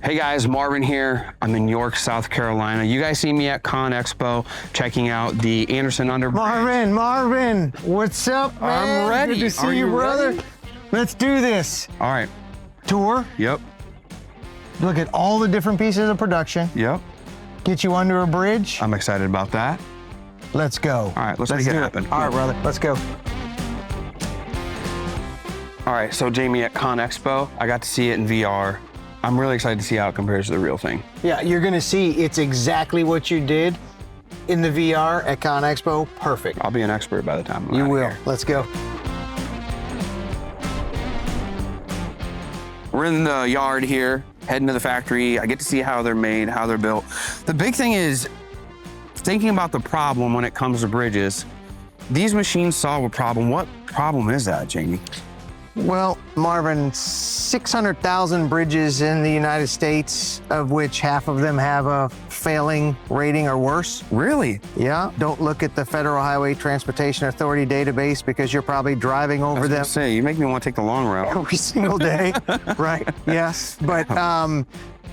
Hey guys, Marvin here. I'm in York, South Carolina. You guys see me at Con Expo checking out the Anderson Underbridge. Marvin, what's up, man? I'm ready. Good to see you, brother. Ready? Let's do this. All right. Tour. Yep. Look at all the different pieces of production. Yep. Get you under a bridge. I'm excited about that. Let's go. All right, let's make it happen. All right, brother, let's go. All right, so Jamie, at Con Expo, I got to see it in VR. I'm really excited to see how it compares to the real thing. Yeah, you're gonna see it's exactly what you did in the VR at Con Expo. Perfect. I'll be an expert by the time I'm You out will. here. Let's go. We're in the yard here, heading to the factory. I get to see how they're made, how they're built. The big thing is thinking about the problem when it comes to bridges. These machines solve a problem. What problem is that, Jamie? Well, Marvin, 600,000 bridges in the United States, of which half of them have a failing rating or worse. Really? Yeah, don't look at the Federal Highway Transportation Authority database because you're probably driving over them Say, you make me want to take the long route. every single day, right? Yes, but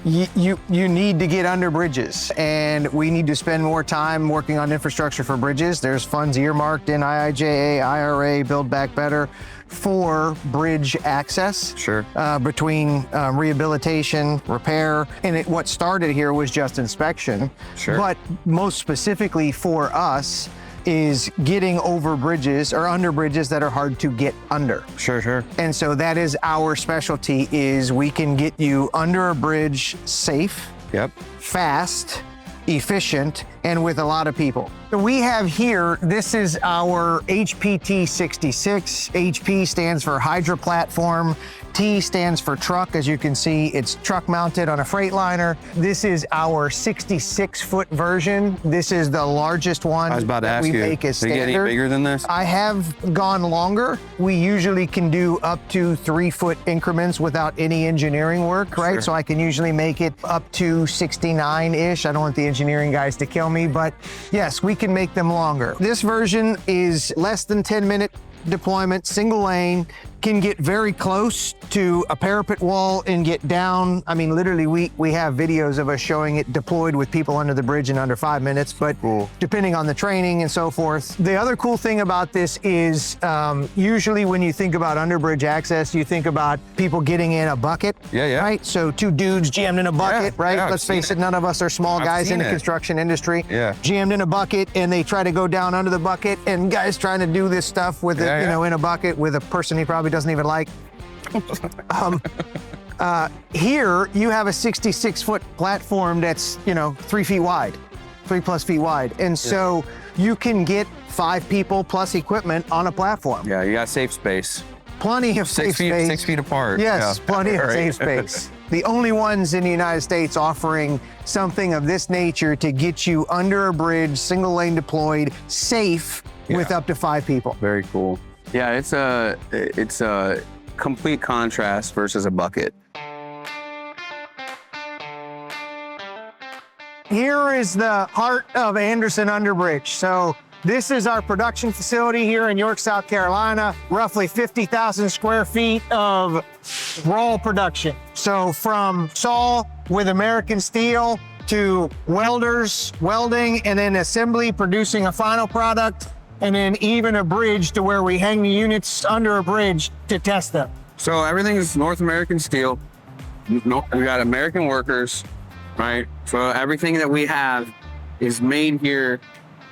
you need to get under bridges, and we need to spend more time working on infrastructure for bridges. There's funds earmarked in IIJA, IRA, Build Back Better for bridge access. Sure. Between rehabilitation, repair, and what started here was just inspection. Sure. But most specifically for us is getting over bridges or under bridges that are hard to get under. Sure, sure. And so that is our specialty, is we can get you under a bridge safe, Yep. fast, efficient, and with a lot of people. We have here, this is our HPT 66. HP stands for Hydra Platform. T stands for truck. As you can see, it's truck mounted on a Freightliner. This is our 66-foot version. This is the largest one I was about to that ask we you, make as they get standard. any bigger than this? I have gone longer. We usually can do up to 3-foot increments without any engineering work, right? Sure. So I can usually make it up to 69-ish. I don't want the engineering guys to kill me, but yes, we can make them longer. This version is less than 10-minute deployment, single lane, can get very close to a parapet wall and get down. I mean, literally, we have videos of us showing it deployed with people under the bridge in under 5 minutes, but Cool. depending on the training and so forth. The other cool thing about this is usually when you think about underbridge access, you think about people getting in a bucket, Yeah, yeah. right? So 2 dudes jammed in a bucket, Yeah, right? yeah, I've Let's face seen it, none of us are small I've guys in seen the it. construction industry. Yeah. Jammed in a bucket, and they try to go down under the bucket, and guys trying to do this stuff with it, Yeah, you yeah. know, in a bucket with a person he probably doesn't even like. Here you have a 66-foot platform that's, 3 feet wide, 3+ feet wide. And so you can get 5 people plus equipment on a platform. Yeah, you got safe space. Plenty of safe space. 6 feet apart. Yes, Yeah. plenty of Right. safe space. The only ones in the United States offering something of this nature to get you under a bridge, single lane deployed, safe, with Yeah. up to 5 people. Very cool. Yeah, it's a complete contrast versus a bucket. Here is the heart of Anderson Underbridge. So this is our production facility here in York, South Carolina, roughly 50,000 square feet of raw production. So from saw with American steel to welders welding, and then assembly producing a final product, and then even a bridge to where we hang the units under a bridge to test them. So everything is North American steel. No, we got American workers, right? So everything that we have is made here,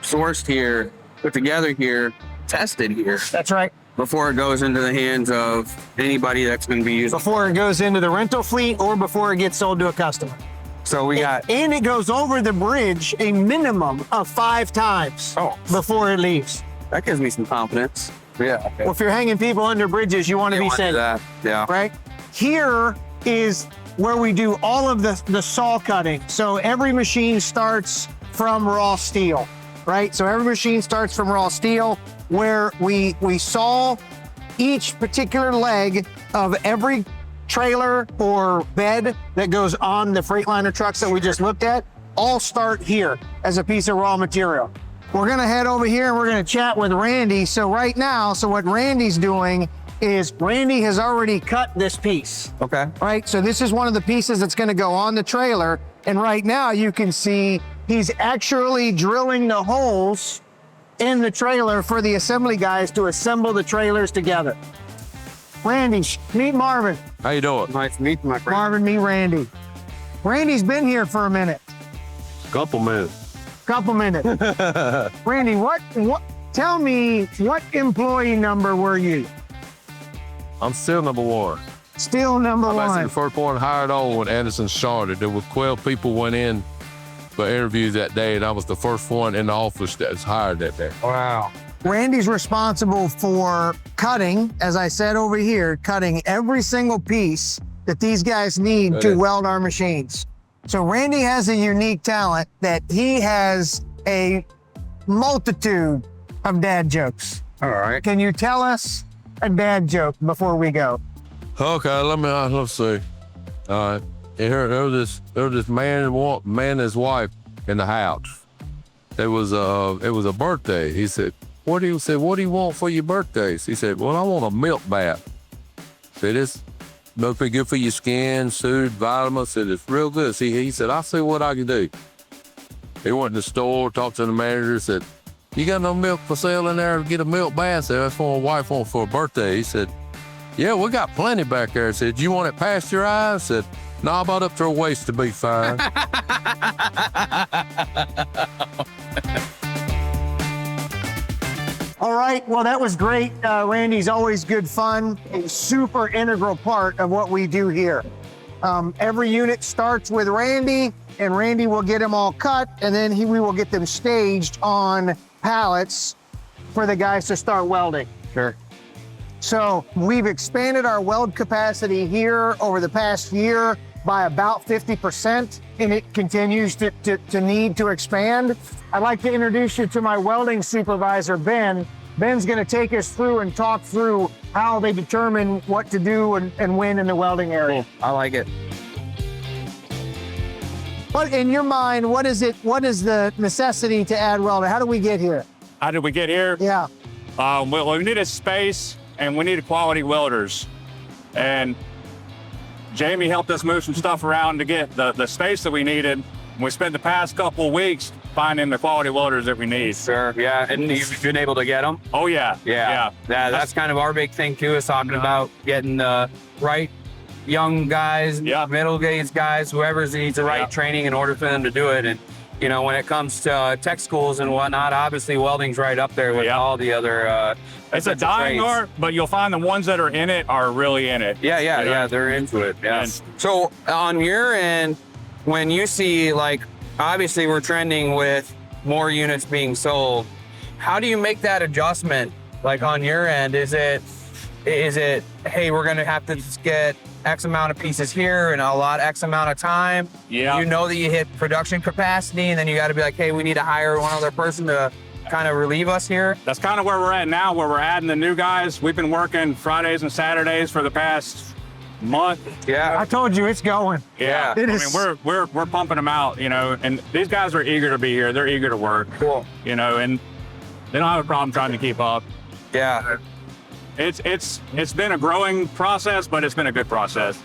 sourced here, put together here, tested here That's right. before it goes into the hands of anybody that's going to be using. Before it goes into the rental fleet or before it gets sold to a customer. So we got, And it goes over the bridge a minimum of 5 times before it leaves. that gives me some confidence. Yeah. Well, if you're hanging people under bridges, you want to be safe, that. Yeah. right? Here is where we do all of the saw cutting. So every machine starts from raw steel, right? So every machine starts from raw steel, where we saw each particular leg of every trailer or bed that goes on the Freightliner trucks that we just looked at, all start here as a piece of raw material. We're gonna head over here and we're gonna chat with Randy. So right now, what Randy's doing is Randy has already cut this piece. Okay. Right, so this is one of the pieces that's gonna go on the trailer. And right now you can see he's actually drilling the holes in the trailer for the assembly guys to assemble the trailers together. Randy, meet Marvin. How you doing? Nice to meet you, my friend. Marvin, meet Randy. Randy's been here for a minute. Couple minutes. Couple minutes. Randy, tell me, what employee number were you? I'm still number one. Still number I'm actually one. the first one hired on when Anderson started. There were 12 people went in for interviews that day, and I was the first one in the office that was hired that day. Wow. Randy's responsible for cutting, as I said over here, cutting every single piece that these guys need to weld our machines. So Randy has a unique talent that he has a multitude of dad jokes. All right. Can you tell us a dad joke before we go? Okay, let's see. All right. There was this man and his wife in the house. It was a birthday. He said, what do you want for your birthdays? He said, well, I want a milk bath. Said, it's must be good for your skin, food, vitamins. Said, it's real good. See, he said, I'll see what I can do. He went to the store, talked to the manager, said, you got no milk for sale in there to get a milk bath? Said, that's for my wife wants for a birthday. He said, yeah, we got plenty back there. Said, you want it pasteurized? Said, no, about up to her waist to be fine. All right, well, that was great. Randy's always good fun, a super integral part of what we do here. Every unit starts with Randy, and Randy will get them all cut, and then we will get them staged on pallets for the guys to start welding. Sure. So we've expanded our weld capacity here over the past year by about 50%, and it continues to need to expand. I'd like to introduce you to my welding supervisor, Ben. Ben's gonna take us through and talk through how they determine what to do and when in the welding area. Cool. I like it. But in your mind, what is the necessity to add welder? How do we get here? How did we get here? Yeah. Well, we needed space and we needed quality welders. And Jamie helped us move some stuff around to get the space that we needed. We spent the past couple of weeks finding the quality welders that we need. Sure, yeah, and you've been able to get them? Oh, yeah. Yeah, that's kind of our big thing too, is talking about getting the right young guys, middle-aged guys, whoever needs the right training in order for them to do it. And, you know, when it comes to tech schools and whatnot, obviously welding's right up there with all the other it's a dying art, but you'll find the ones that are in it are really in it. Yeah, they're into it. Yeah. So on your end, when you see, like, obviously we're trending with more units being sold, how do you make that adjustment? Like on your end, is it, hey, we're gonna have to just get X amount of pieces here and a lot X amount of time? Yeah. You know that you hit production capacity, and then you gotta be like, hey, we need to hire one other person to kind of relieve us here? That's kind of where we're at now, where we're adding the new guys. We've been working Fridays and Saturdays for the past month. Yeah. I told you it's going. Yeah. It I is. mean, we're pumping them out, you know, and these guys are eager to be here. They're eager to work. Cool. You know, and they don't have a problem trying to keep up. Yeah. It's been a growing process, but it's been a good process.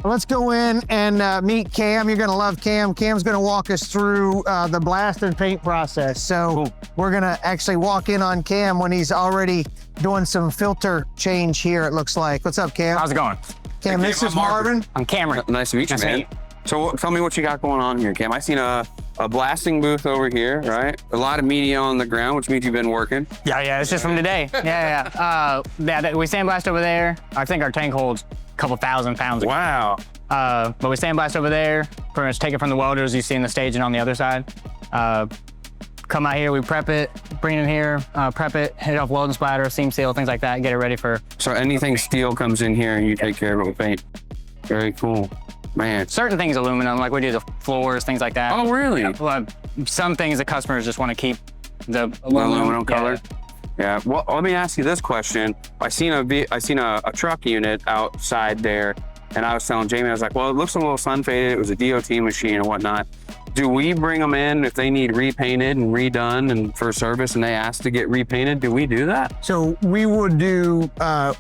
Let's go in and meet Cam. You're gonna love Cam. Cam's gonna walk us through the blast and paint process. So we're gonna actually walk in on Cam when he's already doing some filter change here, it looks like. What's up, Cam? How's it going? Cam, this is Marvin. I'm Cameron. Nice to meet you, Nice to man. meet you. So tell me what you got going on here, Cam. I seen a blasting booth over here, right? A lot of media on the ground, which means you've been working. Yeah, it's just from today. Yeah. We sandblast over there. I think our tank holds a couple 1,000 pounds. Wow. But we sandblast over there, pretty much take it from the welders you see in the staging on the other side. Come out here, we prep it, bring it in here, prep it, hit it off welding splatter, seam seal, things like that, get it ready for... So anything steel comes in here and you take care of it with paint. Very cool. Man. Certain things aluminum, like we do the floors, things like that. Oh, really? Well, some things the customers just want to keep the Aluminum colored? Yeah. Well, let me ask you this question. I seen a truck unit outside there, and I was telling Jamie, I was like, well, it looks a little sun faded. It was a DOT machine and whatnot. do we bring them in if they need repainted and redone and for service and they ask to get repainted? Do we do that? So we would do,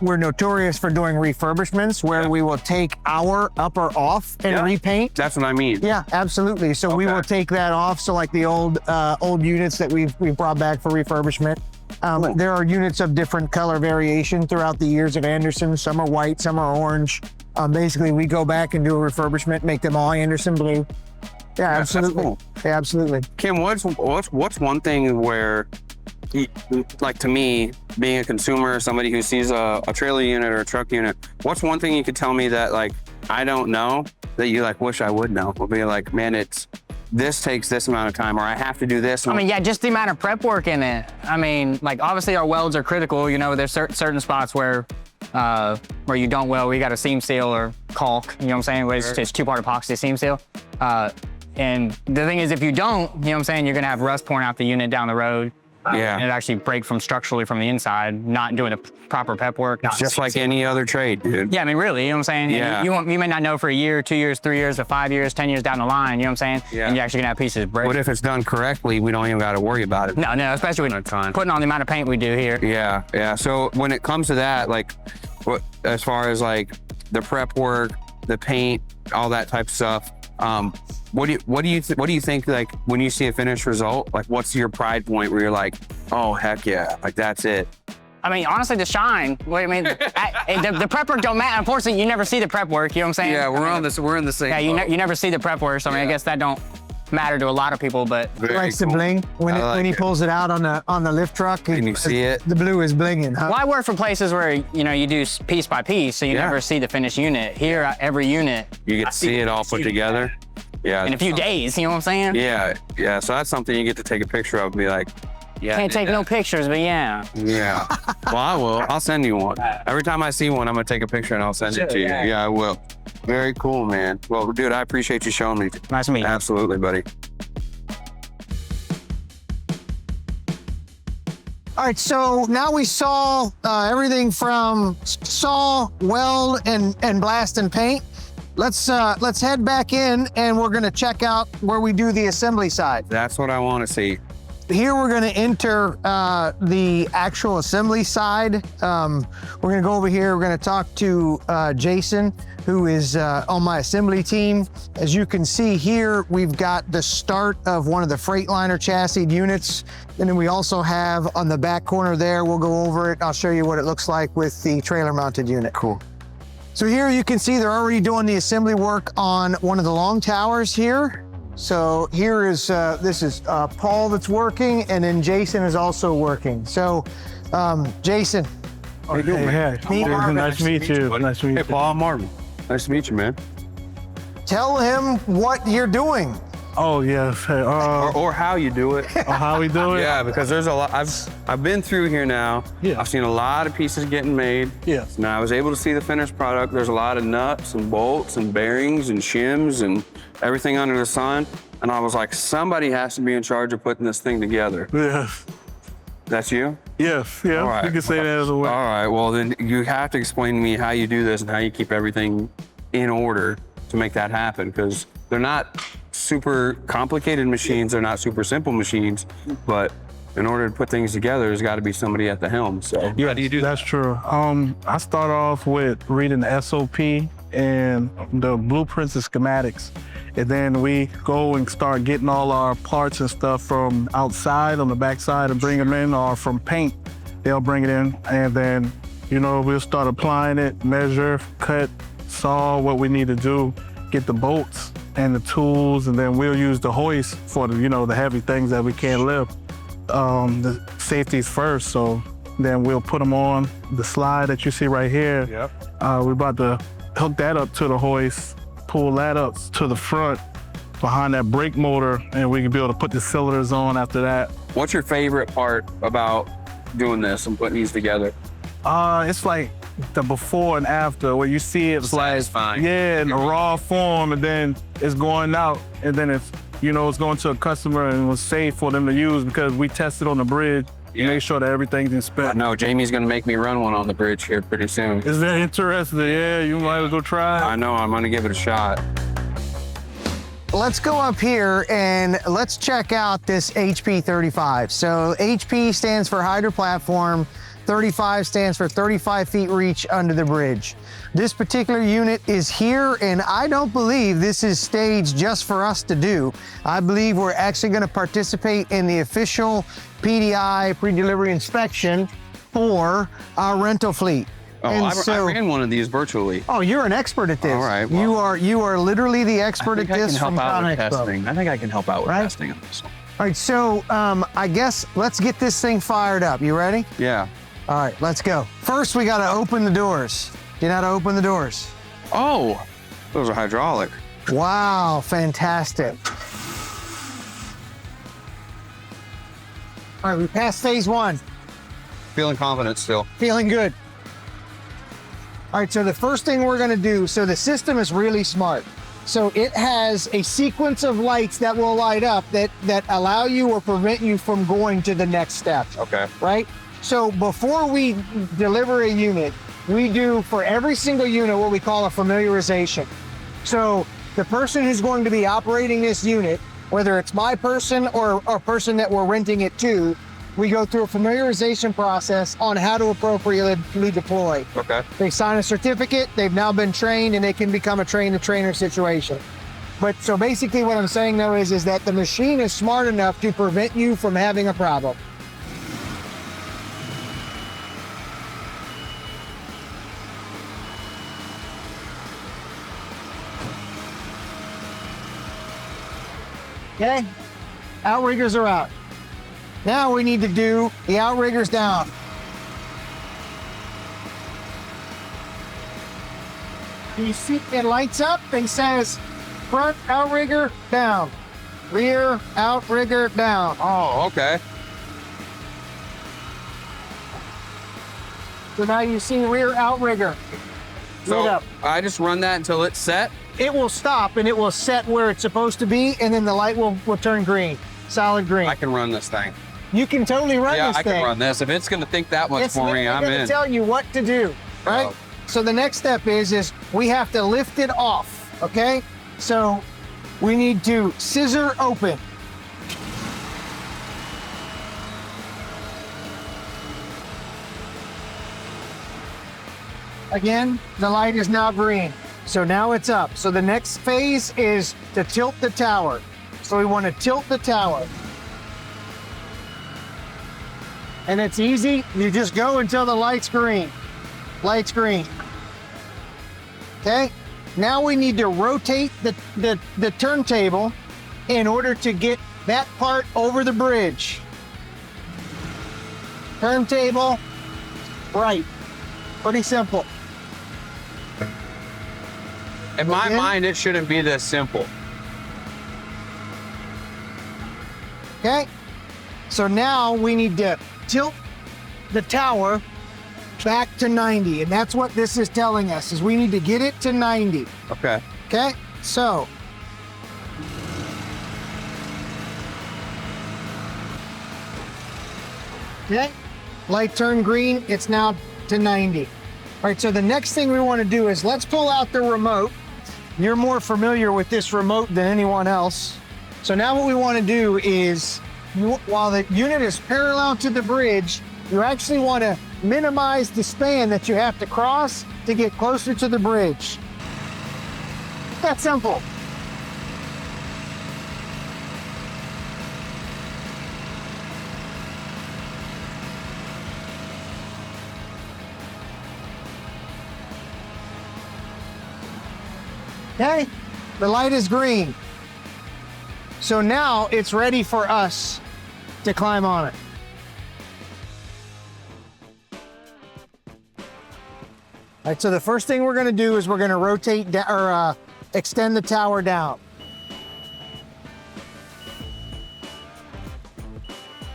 we're notorious for doing refurbishments where we will take our upper off and repaint. That's what I mean. Yeah, absolutely. So we will take that off. So like the old units that we've brought back for refurbishment. There are units of different color variation throughout the years at Anderson. Some are white, some are orange. Basically, we go back and do a refurbishment, make them all Anderson blue. Yeah, absolutely. Cool. Yeah, absolutely. Kim, what's one thing where, like to me, being a consumer, somebody who sees a trailer unit or a truck unit, what's one thing you could tell me that like I don't know that you like wish I would know? Will be like, man, this takes this amount of time, or I have to do this. I mean, yeah, just the amount of prep work in it. I mean, like obviously our welds are critical. You know, there's certain spots where you don't weld, we got a seam seal or caulk. You know what I'm saying? Where it's two-part epoxy seam seal. And the thing is, if you don't, you know what I'm saying, you're gonna have rust pouring out the unit down the road. Yeah. And it actually break structurally from the inside, not doing the proper prep work. Just like any other trade, dude. Yeah, I mean, really, you know what I'm saying? Yeah. You may not know for a year, 2 years, 3 years, or 5 years, 10 years down the line, you know what I'm saying? Yeah. And you're actually gonna have pieces break. But if it's done correctly, we don't even got to worry about it. No, especially when putting on the amount of paint we do here. Yeah. So when it comes to that, like, as far as like the prep work, the paint, all that type of stuff, what do you think, like when you see a finished result, like what's your pride point where you're like, oh heck yeah, like that's it? I mean, honestly, the shine. What I mean, the prep work don't matter. Unfortunately, you never see the prep work. You know what I'm saying? Yeah, we're in the same. Yeah, you never see the prep work. So I mean, I guess that don't matter to a lot of people, but He likes to bling when he pulls it out on the lift truck. Can you see it? The blue is blinging. Huh? well, I work for places where you do piece by piece, so you never see the finished unit. Here, every unit, You get to see it all put together. Yeah. in a few days. You know what I'm saying? Yeah. So that's something you get to take a picture of and be like, yeah. Can't take no pictures, but yeah. Yeah. Well, I will. I'll send you one. Every time I see one, I'm gonna take a picture and I'll send it to you. Yeah, I will. Very cool, man. Well, dude, I appreciate you showing me. Nice to meet you. Absolutely, buddy. All right, so now we saw everything from saw, weld, and blast and paint. Let's head back in and we're gonna check out where we do the assembly side. That's what I want to see. Here we're gonna enter the actual assembly side. We're gonna go over here, we're gonna talk to Jason, who is on my assembly team. As you can see here, we've got the start of one of the Freightliner chassis units. And then we also have on the back corner there, we'll go over it. I'll show you what it looks like with the trailer mounted unit. Cool. So here you can see they're already doing the assembly work on one of the long towers here. So here is, this is Paul that's working, and then Jason is also working. So Jason. Hey, nice to meet you. Nice to meet you. Hey, Paul, Marvin. Nice to meet you, man. Tell him what you're doing. Oh yes. Hey, Or how you do it. how we do it? Yeah, because there's a lot. I've been through here now. Yeah. I've seen a lot of pieces getting made. Yeah. Now I was able to see the finished product. There's a lot of nuts and bolts and bearings and shims and everything under the sun. And I was like, somebody has to be in charge of putting this thing together. Yes. That's you? Yes. Yeah. All right. You can say that as a way. All right. Well, then you have to explain to me how you do this and how you keep everything in order to make that happen, because they're not super complicated machines. They're not super simple machines, but in order to put things together, there's got to be somebody at the helm. So how do you do that? That's true. I start off with reading the SOP and the blueprints and schematics. And then we go and start getting all our parts and stuff from outside on the backside and bring them in, or from paint, they'll bring it in. And then, we'll start applying it, measure, cut, saw what we need to do, get the bolts and the tools, and then we'll use the hoist for the, the heavy things that we can't lift. The safety's first, so then we'll put them on the slide that you see right here. Yep. We're about to hook that up to the hoist, pull that up to the front behind that brake motor, and we can be able to put the cylinders on after that. What's your favorite part about doing this and putting these together? It's like the before and after, where you see it's like, satisfying. yeah, in a raw form, and then it's going out, and then it's, it's going to a customer and it was safe for them to use because we tested on the bridge. Yeah. Make sure that everything's inspected. No, Jamie's gonna make me run one on the bridge here pretty soon. Is that interesting? Yeah, you might as well go try. I know, I'm gonna give it a shot. let's go up here and let's check out this HP 35. So HP stands for Hydro Platform. 35 stands for 35 feet reach under the bridge. This particular unit is here, and I don't believe this is staged just for us to do. I believe we're actually going to participate in the official PDI pre-delivery inspection for our rental fleet. Oh, And I ran one of these virtually. Oh, you're an expert at this. All right, well, you are literally the expert I at think I this can from help out with Con Expo. testing. I think I can help out with Right? testing on this one. All right, so I guess let's get this thing fired up. You ready? Yeah. All right, let's go. First, we got to open the doors. Do you know how to open the doors? Oh, those are hydraulic. Wow, fantastic. All right, we passed phase one. Feeling confident still. Feeling good. All right, so the first thing we're gonna do, so the system is really smart. So it has a sequence of lights that will light up that allow you or prevent you from going to the next step, Okay. right? So before we deliver a unit, we do for every single unit what we call a familiarization. So the person who's going to be operating this unit, whether it's my person or a person that we're renting it to, we go through a familiarization process on how to appropriately deploy. Okay. They sign a certificate, they've now been trained, and they can become a train-the-trainer situation. But so basically what I'm saying though is that the machine is smart enough to prevent you from having a problem. Okay, outriggers are out. Now we need to do the outriggers down. You see it lights up and says front outrigger down, rear outrigger down. Oh, okay. So now you see rear outrigger lit So up. I just run that until it's set. It will stop and it will set where it's supposed to be, and then the light will turn green, solid green. I can run this thing. You can totally run Yeah, this I thing. can run this. If it's going to think that much It's for me, literally I'm gonna in. tell you what to do, right? Oh. So the next step is we have to lift it off, okay? So we need to scissor open. Again, the light is now green. So now it's up. So the next phase is to tilt the tower. So we want to tilt the tower. And it's easy. You just go until the light's green. Light's green. Okay? Now we need to rotate the turntable in order to get that part over the bridge. Turntable, right. Pretty simple. In my Again? mind, it shouldn't be this simple. Okay? So now we need to tilt the tower back to 90, and that's what this is telling us, is we need to get it to 90. Okay. Okay? So okay, light turned green, it's now to 90. All right, so the next thing we want to do is let's pull out the remote. You're more familiar with this remote than anyone else. So now what we want to do is, while the unit is parallel to the bridge, you actually want to minimize the span that you have to cross to get closer to the bridge. That's simple. Okay, the light is green. So now it's ready for us to climb on it. All right, so the first thing we're gonna do is we're gonna rotate or extend the tower down.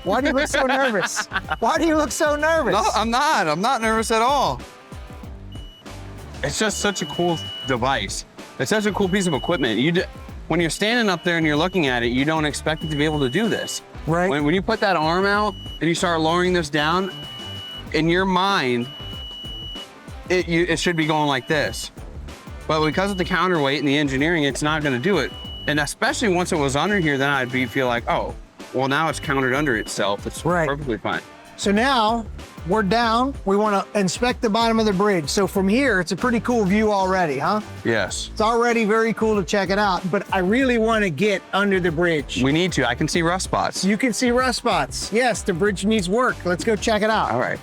Why do you look so nervous? Why do you look so nervous? No, I'm not. I'm not nervous at all. It's just such a cool device. It's such a cool piece of equipment. When you're standing up there and you're looking at it, you don't expect it to be able to do this. Right. When you put that arm out and you start lowering this down, in your mind, it should be going like this. But because of the counterweight and the engineering, it's not going to do it. And especially once it was under here, then I'd feel like, oh, well, now it's counted under itself. It's Right. perfectly fine. So now we're down. We want to inspect the bottom of the bridge. So from here, it's a pretty cool view already, huh? Yes. It's already very cool to check it out, but I really want to get under the bridge. We need to. I can see rust spots. You can see rust spots. Yes, the bridge needs work. Let's go check it out. All right.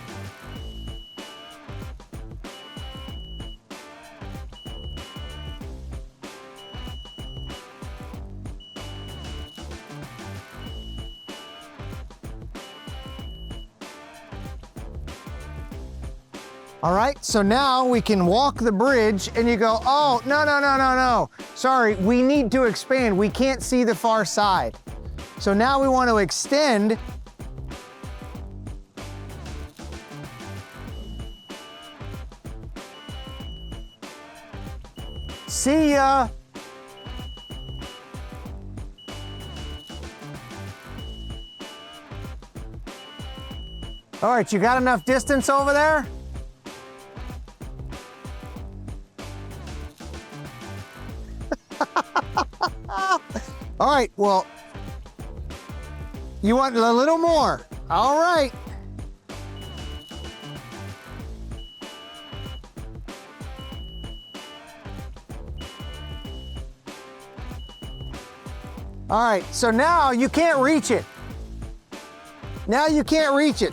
All right, so now we can walk the bridge and you go, oh, no. Sorry, we need to expand. We can't see the far side. So now we want to extend. See ya. All right, you got enough distance over there? All right, well, you want a little more. All right. All right, so now you can't reach it. Now you can't reach it.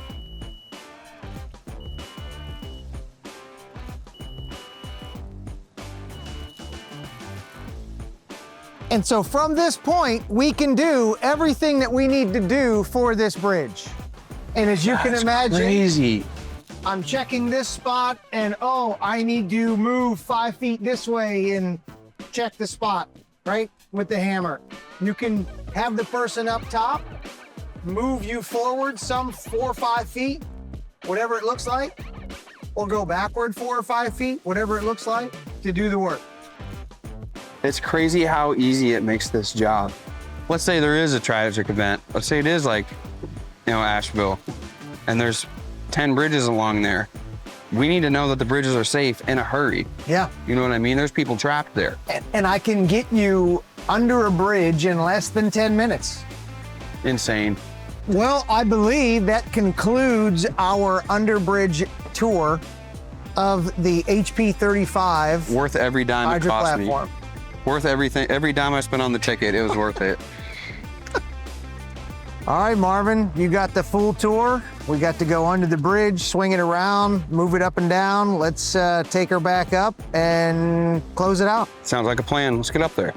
And so from this point, we can do everything that we need to do for this bridge. And as you can imagine, Crazy. I'm checking this spot and oh, I need to move 5 feet this way and check the spot, right? With the hammer. You can have the person up top move you forward some 4 or 5 feet, whatever it looks like, or go backward 4 or 5 feet, whatever it looks like, to do the work. It's crazy how easy it makes this job. Let's say there is a tragic event. Let's say it is like, Asheville, and there's 10 bridges along there. We need to know that the bridges are safe in a hurry. Yeah. You know what I mean? There's people trapped there. And I can get you under a bridge in less than 10 minutes. Insane. Well, I believe that concludes our Underbridge tour of the HP 35 Worth every dime it hydro cost platform. me. Worth everything. Every dime I spent on the ticket, it was worth it. All right, Marvin, you got the full tour. We got to go under the bridge, swing it around, move it up and down. Let's take her back up and close it out. Sounds like a plan. Let's get up there.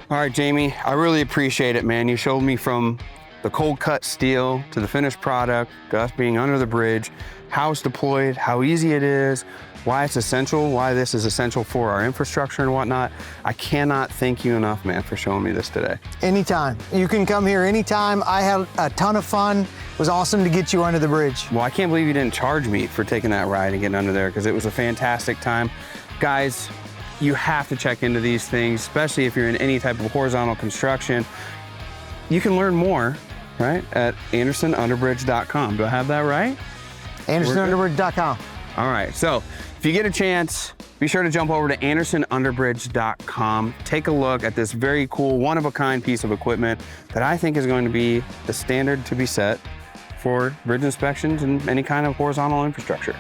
All right, Jamie, I really appreciate it, man. You showed me from the cold cut steel to the finished product, to us being under the bridge, how it's deployed, how easy it is, why it's essential, why this is essential for our infrastructure and whatnot. I cannot thank you enough, man, for showing me this today. Anytime. You can come here anytime. I had a ton of fun. It was awesome to get you under the bridge. Well, I can't believe you didn't charge me for taking that ride and getting under there, because it was a fantastic time. Guys, you have to check into these things, especially if you're in any type of horizontal construction. You can learn more, right, at AndersonUnderbridge.com. Do I have that right? AndersonUnderbridge.com. All right, so if you get a chance, be sure to jump over to AndersonUnderbridge.com. Take a look at this very cool, one-of-a-kind piece of equipment that I think is going to be the standard to be set for bridge inspections and any kind of horizontal infrastructure.